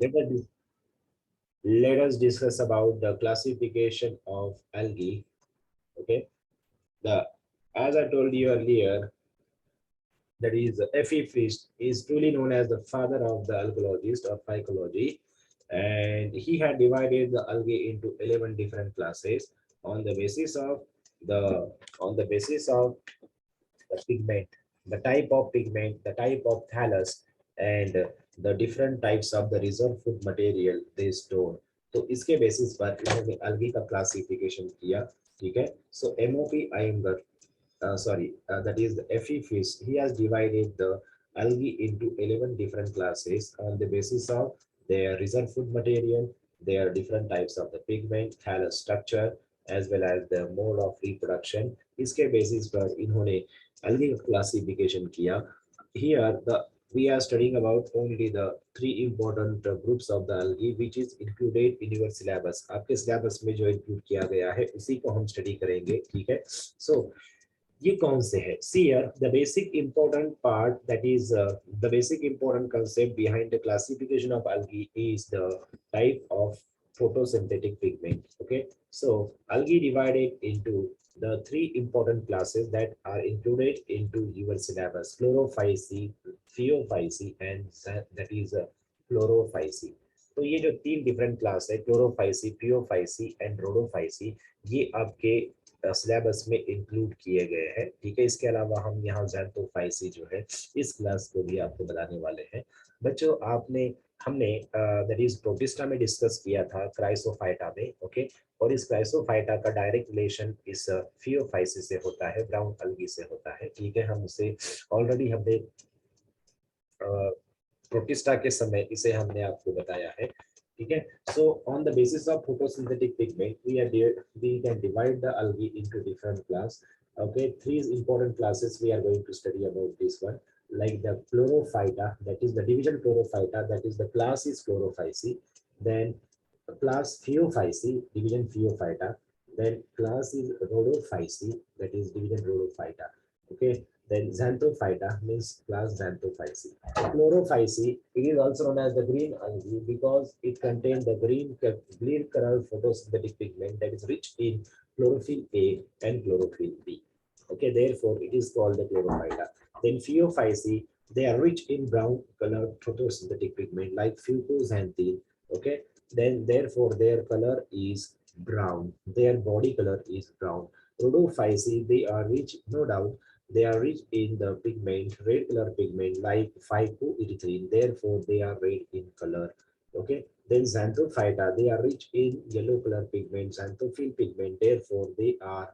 Let us, let us discuss about the classification of algae. Okay, the as I told you earlier, that is F.E. Fish is truly known as the father of the algalogist of phycology, and he had divided the algae into 11 different classes on the basis of the the pigment, the type of pigment, the type of thallus, and the different types of the reserve food material they store. तो इसके basis पर इन्होंने algae का classification किया. ठीक है. So MOP Iyengar, that is the FE fish, he has divided the algae into 11 different classes on the basis of their reserve food material, their different types of the pigment, thallus structure, as well as the mode of reproduction. इसके basis पर इन्होंने algae classification किया. Here the we are studying about only the three important groups of the algae which is included in your syllabus. आपके syllabus में जो include किया गया है उसी को हम study करेंगे. ठीक है. So ये कौन से है? See here, the basic important part, that is the basic important concept behind the classification of algae is the type of photosynthetic pigment. Okay, so algae divided into the three important classes that are included into your syllabus: Chlorophyceae, Phaeophyceae, and that is Chlorophyceae. तो ये जो तीन different class है, Chlorophyceae, पियोफाइसी and Rhodophyceae, ये आपके syllabus में include किए गए हैं. ठीक है. इसके अलावा हम यहाँ ज़ैंथोफाइसी जो है इस क्लास को भी आपको बताने वाले हैं. बच्चों हमने दैट इज प्रोटिस्टा में डिस्कस किया था, क्राइसोफाइटा में. ओके, और इस क्राइसोफाइटा का डायरेक्ट रिलेशन इस फियोफाइसी से होता है, ब्राउन अलगी से होता है. ठीक है. हम उसे ऑलरेडी हमने प्रोटिस्टा के समय इसे हमने आपको बताया है. ठीक है. So on the basis of photosynthetic pigment, we can divide the algae into different class. Okay, three important classes we are going to study about this one, like the chlorophyta, that is the division chlorophyta, that is the class is chlorophyceae. Then class phaeophyceae, division phaeophyta. Then class is rhodophyceae, that is division rhodophyta. Okay. Then xanthophyta means class xanthophyceae. Chlorophyceae, it is also known as the green algae because it contains the green color photosynthetic pigment that is rich in chlorophyll A and chlorophyll B. Okay, therefore it is called the chlorophyta. Then Phaeophyceae, they are rich in brown color photosynthetic pigment like fucoxanthin. Okay, then therefore their color is brown. Their body color is brown. Rhodophyceae, they are rich, no doubt, they are rich in the pigment, red color pigment like phycoerythrin, therefore they are red in color. Okay. Then xanthophyta, they are rich in yellow color pigment, xanthophyll pigment, therefore they are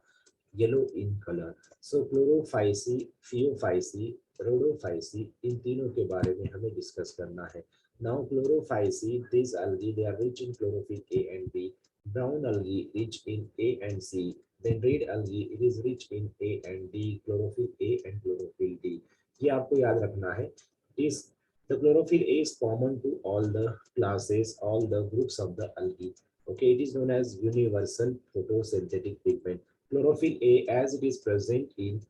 yellow in color. So chlorophyceae, phaeophyceae, rhodophyceae, इन तीनों के बारे में हमें discuss करना है. Now chlorophyceae, these algae, they are rich in chlorophyll A and B. Brown algae rich in A and C. Then red algae, it is rich in A and D, chlorophyll A and chlorophyll D. ये आपको याद रखना है. Is the chlorophyll A is common to all the classes, all the groups of the algae. Okay, it is known as universal photosynthetic pigment. Chlorophyll A, as it is present in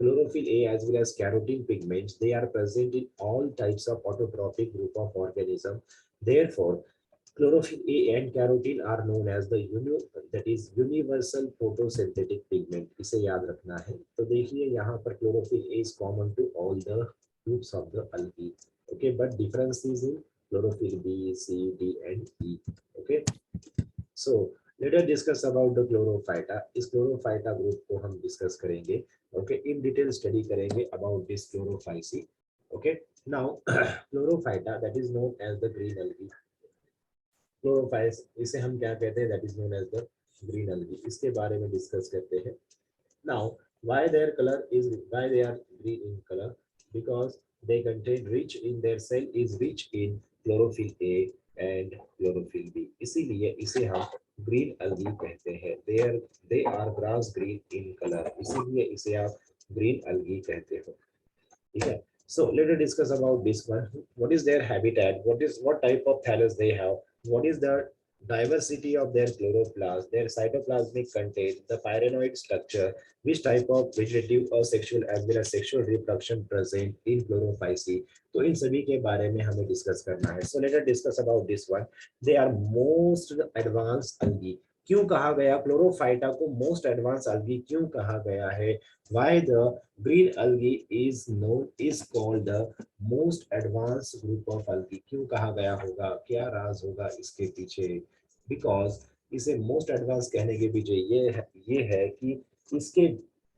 chlorophyll A as well as carotene pigments, they are present in all types of autotrophic group of organism. Therefore, chlorophyll A and carotene are known as the that is universal photosynthetic pigment. इसे याद रखना है. तो देखिए यहाँ पर chlorophyll A is common to all the groups of the algae. Okay, but difference is in chlorophyll B, C, D, and E. Okay, so let us discuss about the chlorophyta. इस chlorophyta group को हम discuss करेंगे. Okay, in detail study करेंगे about this chlorophyceae. Okay, now chlorophyta, that is known as the green algae. Chlorophyce, इसे हम क्या कहते हैं? That is known as the green algae. इसके बारे में discuss करते हैं. Now, why they are green in color? Because they contain rich in their cell is rich in chlorophyll A and chlorophyll B. इसीलिए इसे हम green algae कहते हैं. They are grass green in color. इसीलिए इसे आप green algae कहते हो. ठीक है. So let us discuss about this one. What is their habitat? What type of thallus they have? What is the diversity of their chloroplast, their cytoplasmic content, the pyrenoid structure, which type of vegetative or sexual as well as sexual reproduction present in chlorophyceae. तो इन सभी के बारे में हमें discuss करना है. So let us discuss about this one. They are most advanced algae. क्यों कहा गया क्लोरोफाइटा को मोस्ट एडवांस algae क्यों कहा गया है? Why the green algae is known is called the most advance group of algae? क्यों कहा गया होगा? क्या राज होगा इसके पीछे? बिकॉज इसे मोस्ट एडवांस कहने के पीछे ये है कि इसके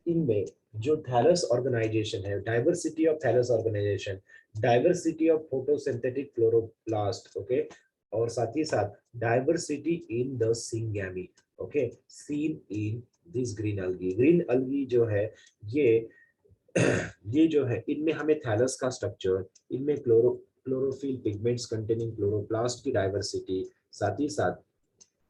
इनमें जो थैलस ऑर्गेनाइजेशन है, diversity of thallus organisation, diversity of photosynthetic chloroplast, okay, और साथ ही साथ diversity in the syngamy, okay, seen in this green algae. Green algae जो है ये ये जो है इनमें हमें थैलस का स्ट्रक्चर, इनमें क्लोरोफिल पिगमेंट्स कंटेनिंग क्लोरोप्लास्ट की डाइवर्सिटी, साथ ही साथ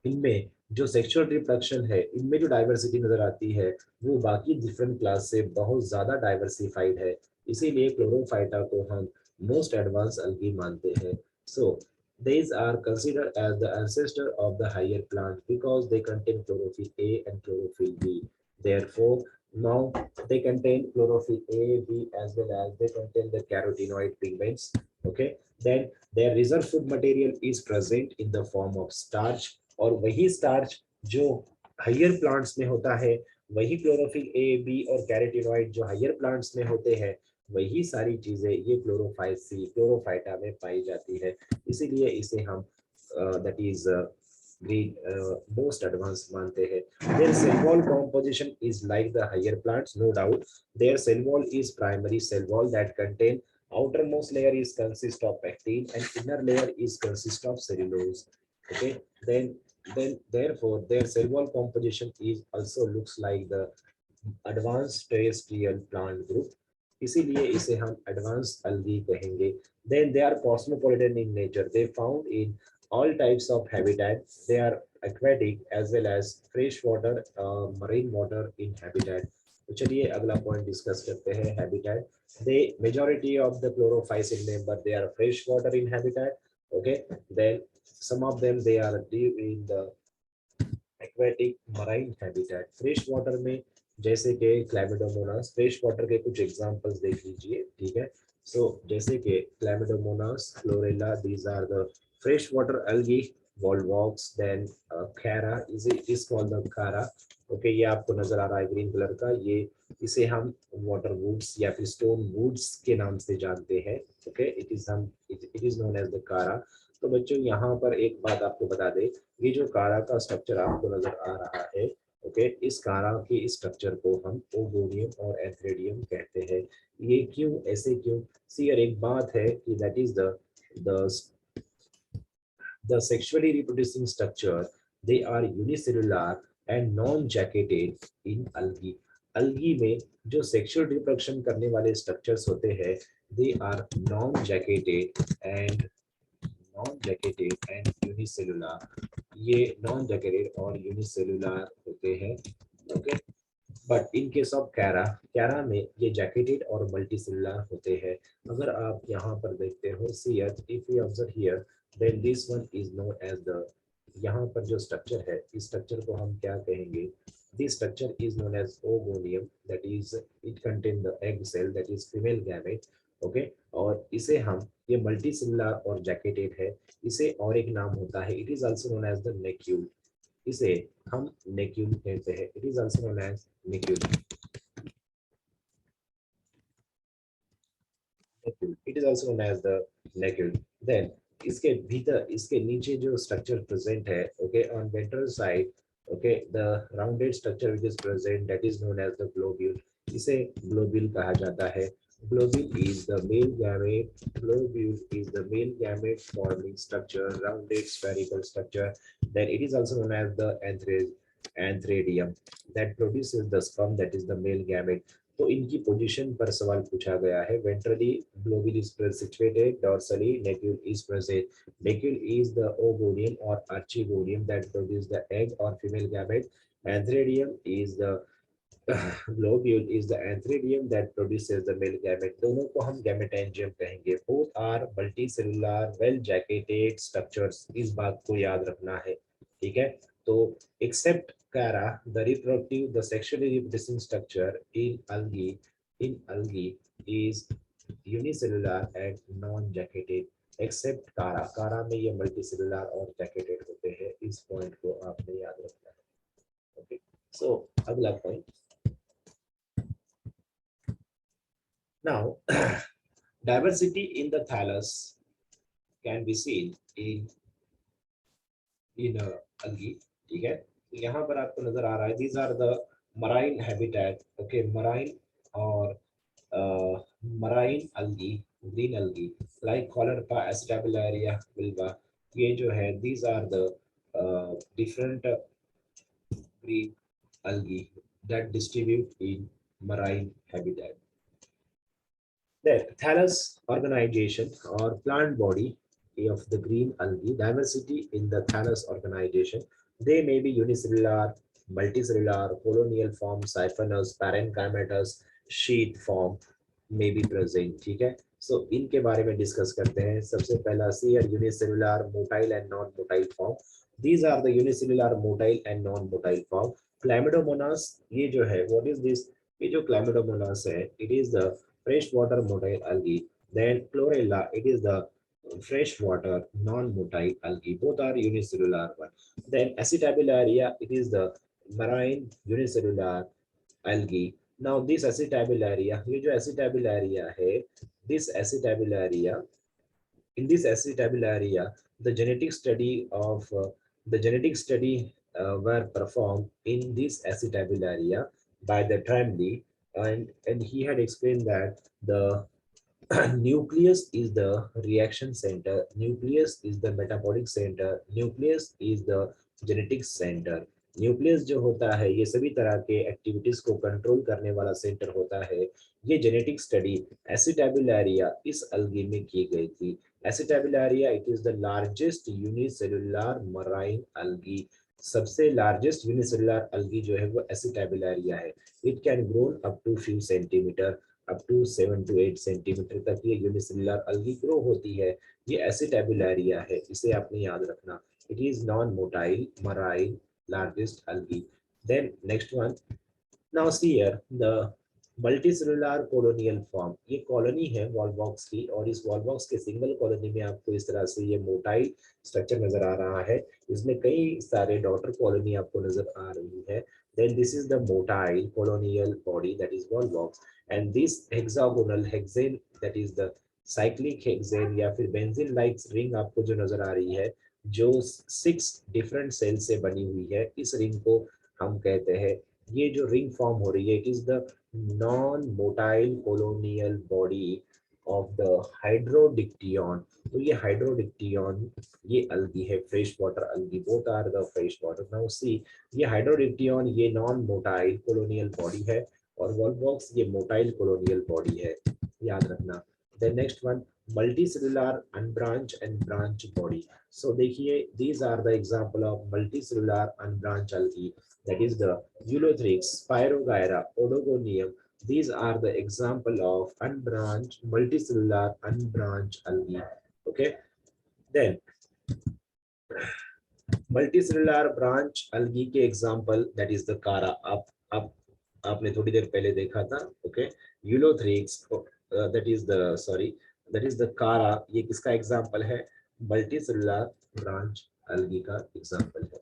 इनमें जो सेक्सुअल रिप्रोडक्शन है, इनमें जो डाइवर्सिटी नजर आती है वो बाकी डिफरेंट क्लास से बहुत ज्यादा डाइवर्सिफाइड है. इसीलिए क्लोरोफाइटा को हम मोस्ट एडवांस algae मानते हैं. सो these are considered as the ancestor of the higher plant because they contain chlorophyll A and chlorophyll B. Therefore, now they contain chlorophyll A, B as well as they contain the carotenoid pigments. Okay, then their reserve food material is present in the form of starch. और वही starch जो higher plants में होता है, वही chlorophyll A, B और carotenoid जो higher plants में होते हैं, वही सारी चीजें ये क्लोरोफाइटा में पाई जाती है. इसीलिए इसे हम that is green most advance मानते हैं. Their cell wall composition is like the higher plants, no doubt. Their cell wall is primary cell wall that contain outermost layer is consist of pectin and inner layer is consist of cellulose. Okay, then therefore their cell wall composition is also looks like the advanced terrestrial plant group. इसीलिए इसे हम advanced algae कहेंगे. Then they are cosmopolitan in nature. They found in all types of habitat. They are aquatic as well as freshwater, marine water in habitat. तो चलिए अगला point discuss करते हैं, habitat. The majority of the chlorophyceae member they are freshwater in habitat. Okay, then some of them they are live in the aquatic marine habitat. Fresh water में जैसे कि क्लैमिडोमोनास, fresh water के कुछ examples देख लीजिए. ठीक है, सो जैसे कि क्लैमिडोमोनास, chlorella, these are the fresh water algae. Volvox, then Chara is called the Chara. Okay, ये आपको नजर आ रहा है ग्रीन कलर का, ये इसे हम वाटर वुड्स या फिर स्टोन वुड्स के नाम से जानते हैं. Okay, it is known as the Chara. तो बच्चों यहाँ पर एक बात आपको बता दे, ये जो कारा का स्ट्रक्चर आपको नजर आ रहा है, ओके, इस कारा के इस स्ट्रक्चर को हम ओगोनियम और एंथ्रेडियम कहते हैं. ये क्यों, ऐसे क्यों? सी, यार एक बात है कि that is the the sexually reproducing structure, they are unicellular and non-jacketed in algae. algae में जो sexual reproduction करने वाले structures होते हैं, they are non-jacketed and unicellular. ये non-jacketed और unicellular होते हैं. Okay, but in case of Chara में ये जैकेटेड और मल्टीसेलुलर होते हैं. अगर आप यहाँ पर देखते हो, see if you observe here, then this one is known as the, यहाँ पर जो स्ट्रक्चर है, इस स्ट्रक्चर को हम क्या कहेंगे? This structure is known as oogonium, that is it contain the egg cell that is female gamete. Okay, और इसे हम, ये मल्टीसेलुलर और जैकेटेड है, इसे और एक नाम होता है, it is also known as the nucule. इसे हम नेक्यूल कहते हैं. It is also known as nucule. It is also known as the nucule. Then इसके भीतर, इसके नीचे जो स्ट्रक्चर प्रेजेंट है, okay, on ventral side, okay, the rounded structure which is present that is known as the globule. इसे globule कहा जाता है. Globule is the male gamete. Globule is the male gamete forming structure, rounded spherical structure. Then it is also known as the antheridium that produces the sperm that is the male gamete. तो इनकी position पर सवाल पूछा गया है. Ventrally, globule is situated. Dorsally, nucleus is present. Nucleus is the ovarium or archegonium that produces the egg or female gamete. Antheridium is the globule is the antheridium that produces the male gamete. दोनों को हम gametangium कहेंगे. Both are multicellular, well jacketed structures. इस बात को याद रखना है. ठीक है. तो except Chara, the sexually reproducing structure in algae is unicellular and non-jacketed. Except Chara में ये multicellular और jacketed होते हैं. इस point को आपने याद रखना है. Okay. So अगला point. Now, diversity in the thallus can be seen in algae. ठीक है. यहाँ पर आपको नजर आ रहा है. These are the marine habitat. Okay, और marine algae, green algae like Chloroplast, Acetabularia, Ulva. ये जो है, these are the different green algae that distribute in marine habitat. The thallus organization or plant body of the green algae, diversity in the thallus organization. They may be unicellular, multicellular, colonial form, siphonous, parenchymatous, sheath form may be present. ठीक है. So इनके बारे में discuss करते हैं. सबसे पहला unicellular, motile and non-motile form. These are the unicellular, motile and non-motile form. Chlamydomonas, ये जो है, what is this? ये जो Chlamydomonas है, it is the freshwater motile algae. Then Chlorella, it is the freshwater non-motile algae. Both are unicellular one. Then Acetabularia, it is the marine unicellular algae. Now this Acetabularia, ये जो Acetabularia है, this Acetabularia, in this Acetabularia, the genetic study were performed in this Acetabularia by the Tramley, and he had explained that the nucleus is the reaction center, nucleus is the metabolic center, nucleus is the genetic center. Nucleus जो होता है, ये सभी तरह के activities को control करने वाला सेंटर होता है. ये जेनेटिक स्टडी एसिटाबुलारिया इस अलगी में की गई थी. Acetabularia, it is the largest unicellular marine algae. सबसे लार्जेस्ट यूनिसेलुलर अलगी जो है वो एसिटाबुलारिया है. It can grown up to few centimetre, up to 7 to 8 centimetre तक ये यूनिसेलुलर अलगी ग्रो होती है. ये एसिटाबुलारिया है, इसे आपने याद रखना. It is non motile marine largest algae. Then next one. Now see here the multicellular colonial form. ये कॉलोनी है वॉल्वॉक्स की, और इस वॉल्वॉक्स के सिंगल कॉलोनी में आपको इस तरह से ये मोटाइल स्ट्रक्चर नजर आ रहा है. इसमें कई सारे डॉटर कॉलोनी आपको नजर आ रही है. Then this is the motile colonial body, that is Volvox, and this hexagonal hexane, that is the cyclic hexane या फिर बेंजीन लाइक रिंग आपको जो नजर आ रही है, जो 6 डिफरेंट सेल से बनी हुई है, इस रिंग को हम कहते हैं, ये जो रिंग फॉर्म हो रही है, it is the non motile colonial body of the Hydrodictyon. तो ये हाइड्रोडिक्टियन, ये अलगी है, fresh water algae. Both are the fresh water. Now see, ये हाइड्रोडिक्टियन ये नॉन मोटाइल कोलोनियल बॉडी है, और वॉल्वॉक्स ये मोटाइल कोलोनियल बॉडी है. याद रखना. The next one, multicellular, unbranched and branched body. So देखिए, these are the example of multicellular unbranched algae, that is the Ulothrix, Spirogyra, Oedogonium. These are the example of unbranched, multicellular unbranched algae. Okay, then multicellular branch algae के example, that is the Chara. आप आपने थोड़ी देर पहले देखा था. Okay, Ulothrix, that is the Chara. ये किसका example है? मल्टीसेलुलर ब्रांच algae का एग्जाम्पल है.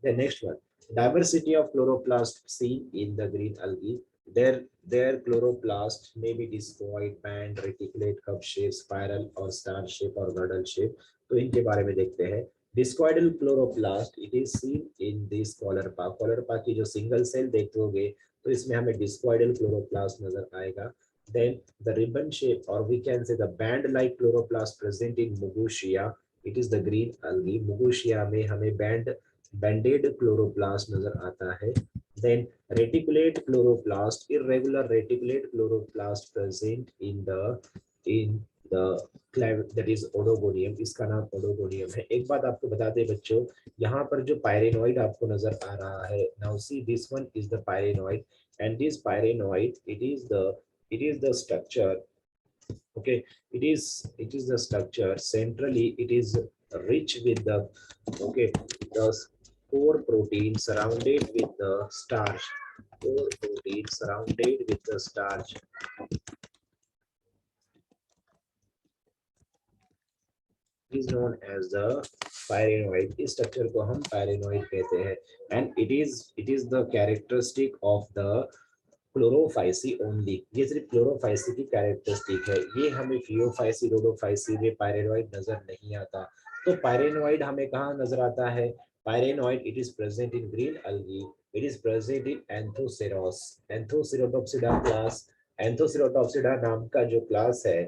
The next one, diversity of chloroplast seen in the green algae. Their chloroplast may be discoid, band, reticulate, cup shape, spiral or star shape or girdle shape. तो इनके बारे में देखते हैं. Discoidal chloroplast, it is seen in this Chloropa. Chloropa की जो single cell देखते होगे, तो इसमें हमें discoidal chloroplast नजर आएगा. Then the ribbon shape, or we can say the band-like chloroplast present in Mugushia. It is the green algae. Mugushia में हमें banded chloroplast नजर आता है. Then reticulate chloroplast, irregular reticulate chloroplast present in the that is Oedogonium, इसका नाम Oedogonium है। एक बात आपको बता दें बच्चों, यहाँ पर जो पायरेनॉइड आपको नजर आ रहा है, now see this one is the pyrenoid, and this pyrenoid it is the structure. Okay, it is the structure. Centrally it is rich with the, okay, the core protein surrounded with the starch. Core protein surrounded with the starch is known as the pyrenoid. इस structure को हम pyrenoid कहते हैं, and it is the characteristic of the Chlorophyceae only. ये सिर्फ Chlorophyceae की characteristic है, ये हमें फियोफाइसी, रोडोफाइसी में पायरेनॉइड नजर नहीं आता। तो पायरेनॉइड हमें कहाँ नजर आता है? Pyrenoid it is present in green algae, it is present in Anthoceros, Anthocerotopsida class. Anthocerotopsida नाम का जो क्लास है,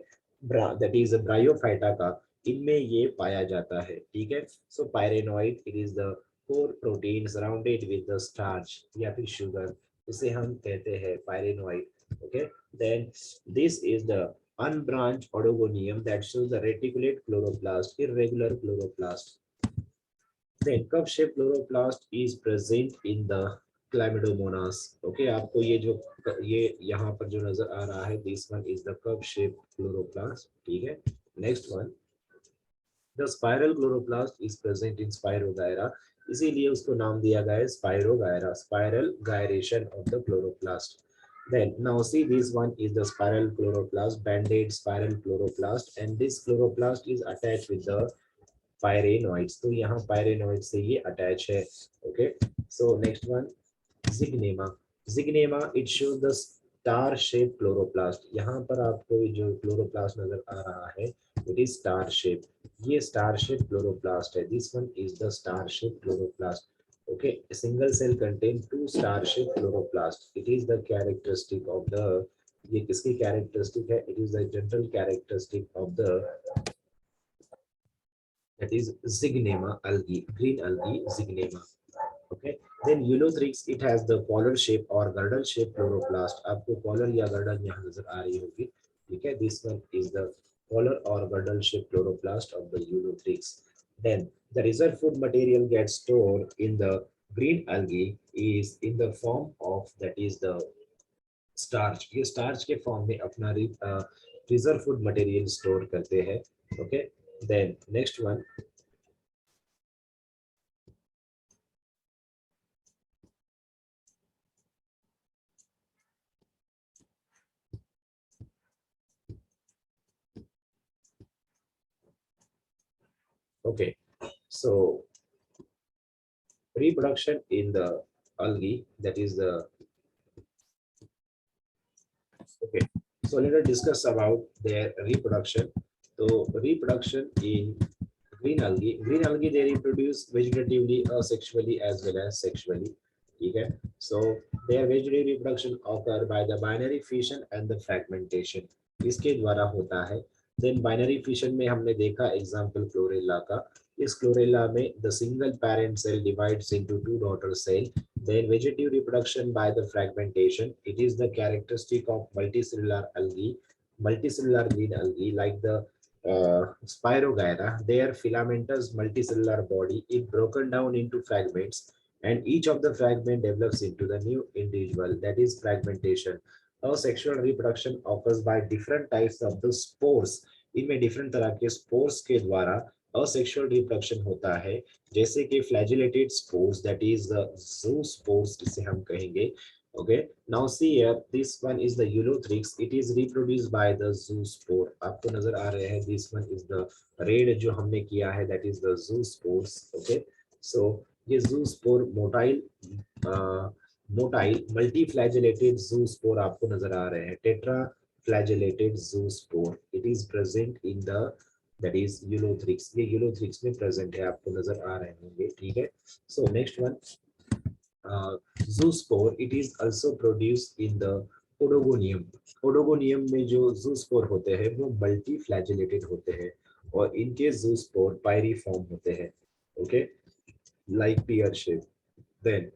दैट इज ब्रायोफाइटा का, इनमें ये पाया जाता है। ठीक है, so pyrenoid it is the core protein surrounded with the starch या फिर शुगर, इसे हम कहते हैं pyrenoid. Okay, then this is the unbranched Oedogonium that shows the reticulate chloroplast, irregular chloroplast. Then cup shaped chloroplast is present in the Chlamydomonas. Okay, आपको ये जो ये यहाँ पर जो नजर आ रहा है, this one is the cup shaped chloroplast. ठीक है, next one, the spiral chloroplast is present in Spirogyra, इसीलिए उसको नाम दिया गया है Spirogyra, spiral gyration of the chloroplast. Then now see this one is the spiral chloroplast, banded spiral chloroplast, and this chloroplast is attached with the pyrenoids. तो यहाँ pyrenoids से ये attach है. Okay, so next one, Zygnema. Zygnema it shows the star shaped chloroplast. यहाँ पर आपको जो chloroplast नजर आ रहा है, it is star shaped. ये star shaped chloroplast है. This one is the star shaped chloroplast. Okay, a single cell contain two star shaped chloroplast. It is the characteristic of the, ये किसकी characteristic है? It is the general characteristic of the, that is Zygnema algae, green algae Zygnema. Okay, then Ulothrix it has the collar shape or girdle shape chloroplast. आपको collar या girdle यहाँ नजर आ रही होगी। ठीक है, this one is the collar or girdle shape chloroplast of the Ulothrix. Then the reserve food material gets stored in the green algae is in the form of, that is the starch. ये starch के form में अपना reserve food material store करते हैं. Okay, then next one, okay, so reproduction in the algae, that is the, okay, so let us discuss about their reproduction. So reproduction in green algae they reproduce vegetatively, asexually as well as sexually. Okay, so their vegetative reproduction occur by the binary fission and the fragmentation, इसके द्वारा होता है. Then binary fission में हमने देखा example Chlorella का. इस Chlorella में the single parent cell divides into two daughter cell. Then vegetative reproduction by the fragmentation. It is the characteristic of multicellular algae, multicellular green algae like the Spirogyra. Their filamentous multicellular body is broken down into fragments, and each of the fragment develops into the new individual. That is fragmentation. Asexual reproduction occurs by different types of the spores. इनमें different तरह के spores के द्वारा asexual reproduction होता है, जैसे कि flagellated spores, that is the zoospores जिसे हम कहेंगे. Okay, now see here, this one is the Ulothrix. It is reproduced by the zoospore. आपको नजर आ रहे हैं, this one is the red जो हमने किया है, that is the zoospores. Okay, so ये zoospore मोटाइल multiflagellated zoospore आपको नजर आ रहे हैं. Tetraflagellated zoospore it is present in the, that is Ulothrix. ये Ulothrix में present है, आपको नजर आ रहे होंगे. ठीक है, so next one, zoospore it is also produced in the Oedogonium. Oedogonium में जो zoospore होते हैं वो multiflagellated होते हैं, और इनके zoospore pyriform होते हैं. Okay, like pear shape. Then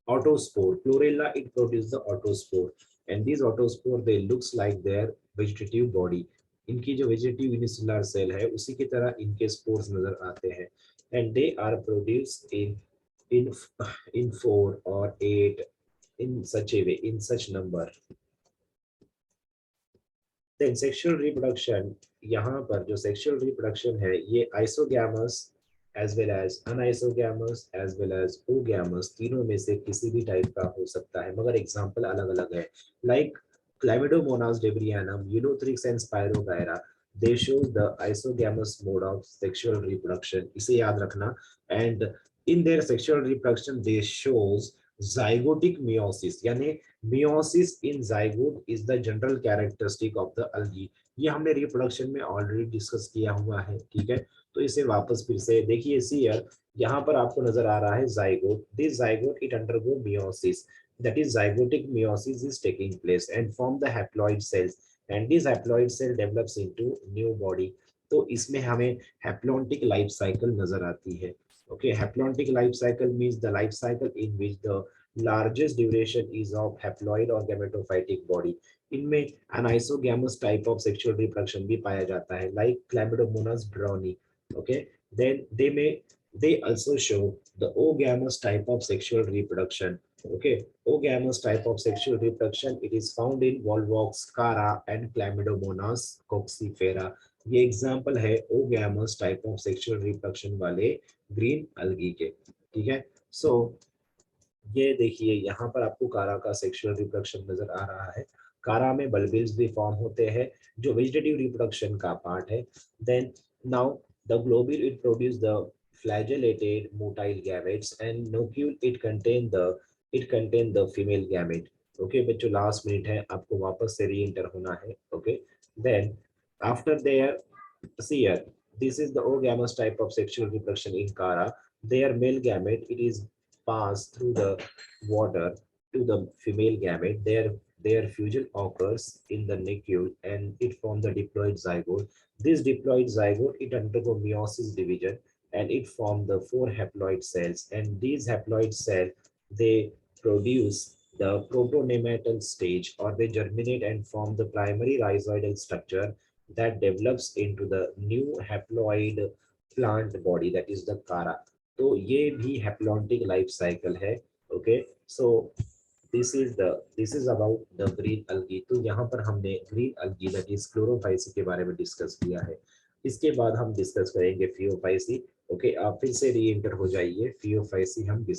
autospore, Chlorella it produces the autospore, and these autospore they looks like their vegetative body. इनकी जो वेजिटेटिव यूनिसेलुलर सेल है उसी की तरह इनके स्पोर्स नजर आते हैं and they are produced in in 4 or 8 in such a way, in such number. Then sexual reproduction, यहाँ पर जो sexual reproduction है ये isogamous as well as unisogamous as well as ogamous तीनों में से किसी भी टाइप का हो सकता है मगर एग्जांपल अलग अलग है like Chlamydomonas debrianum, Ulothrix and Spirogyra, they show the isogamous mode of sexual reproduction. इसे याद रखना. And in their sexual reproduction they shows zygotic meiosis, यानी meiosis in zygote is the general characteristic of the algae. ये हमने reproduction में already discuss किया हुआ है, ठीक है. तो इसे वापस फिर से देखिए. here यहाँ पर आपको नजर आ रहा है zygote. This zygote it undergo meiosis, that is zygotic meiosis is taking place and form the haploid cells, and this haploid cell develops into new body. तो इसमें हमें haplontic life cycle नजर आती है. Okay, haplontic life cycle means the life cycle in which the largest duration is of haploid or gametophytic body. इनमें anisogamous type of sexual reproduction भी पाया जाता है like Chlamydomonas brownie. Okay, then they also show the ogamous type of sexual reproduction. Okay, ogamous type of sexual reproduction, it is found in Volvox, Chara and Chlamydomonas coccifera. ये example है oogamous type of sexual reproduction वाले green अलगी के, ठीक है. सो ये देखिए यहाँ पर आपको कारा का सेक्सुअल रिप्रोडक्शन नजर आ रहा है. कारा में बल्बिल्स भी फॉर्म होते हैं जो वेजिटेटिव रिप्रोडक्शन का पार्ट है. Then now the globule it produce the flagellated motile gametes and nucleus it contain the female gamete. Okay बच्चों, लास्ट मिनट है, आपको वापस से री एंटर होना है. Okay, then after their see here, this is the ogamous type of sexual reproduction in Chara. Their male gamete it is passed through the water to the female gamete. Their fusion occurs in the nucleus and it forms the diploid zygote. This diploid zygote it undergo meiosis division and it forms the 4 haploid cells, and these haploid cells they produce the protonematal stage, or they germinate and form the primary rhizoidal structure that develops into the new haploid plant body, that is the Chara. तो ये भी haplontic life cycle है. Okay, so this is about the green algae. तो यहाँ पर हमने green algae that is chlorophyceae के बारे में डिस्कस किया है. इसके बाद हम डिस्कस करेंगे Phyophyceae. ओके, आप फिर से री एंटर हो जाइए. Phyophyceae हम डिस्कस